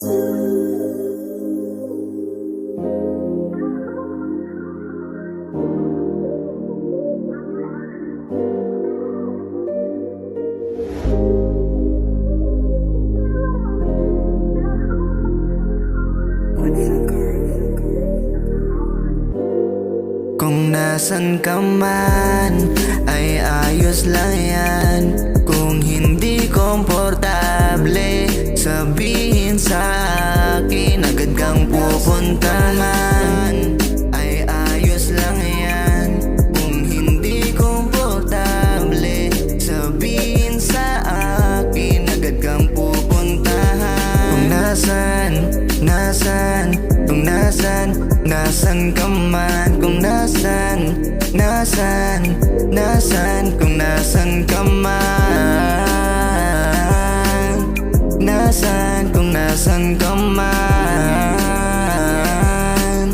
Kung nasan ka man, ay ayos lang yan. Kung hindi komportable, sabihin sa akin, agad kang pupuntahan. Ay ayos lang yan. Kung hindi komportable, sabihin sa akin, agad kang pupuntahan. Kung nasan ka man, kung nasan kung nasan ka man, kung nasan ka man,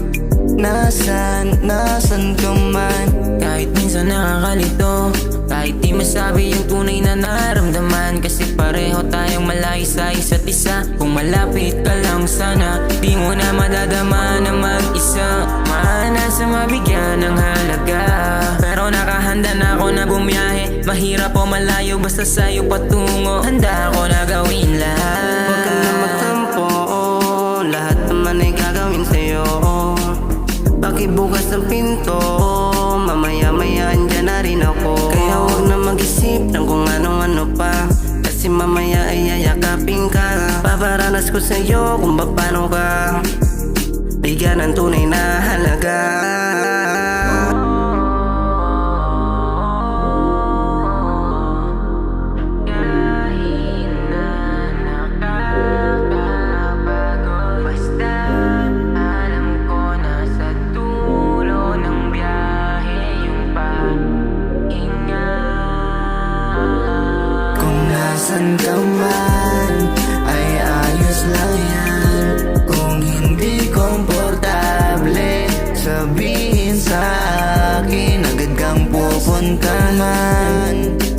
nasan ka man. Kahit minsan nakakalito, kahit di masabi yung tunay na nararamdaman, kasi pareho tayong malayo sa isa't isa. Kung malapit ka lang sana, di mo na madadama na mag-isa. Mahana sa mabigyan ng halaga, pero nakahanda na ako na bumiyahe. Mahirap o malayo, basta sa'yo patungo. Handa ako na gawin lahat. Huwag ka na magtampo, lahat naman ay gagawin sa'yo. Pakibukas ng pinto, mamaya-maya andyan na rin ako. Kaya huwag na mag-isip ng kung anong-ano pa, kasi mamaya ay yayakapin ka. Paparanas ko sa'yo kung paano ka bigyan ng tunay na halaga. Nasan ka man, ay ayos lang yan. Kung hindi komportable, sabihin sa akin, agad kang pupuntahan.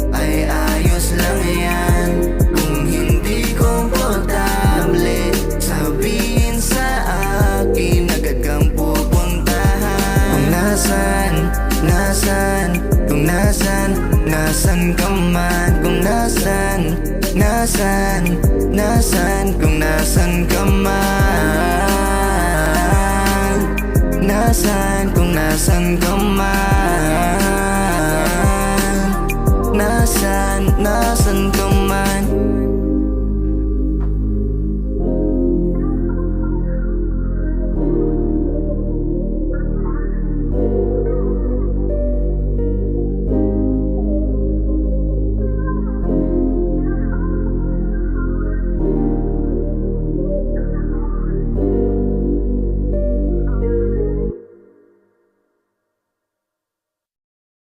Ay ayos lang yan. Kung hindi komportable, sabihin sa akin, agad kang pupuntahan. Kung nasan ka man, kung nasan kung nasan ka man, kung nasan ka man.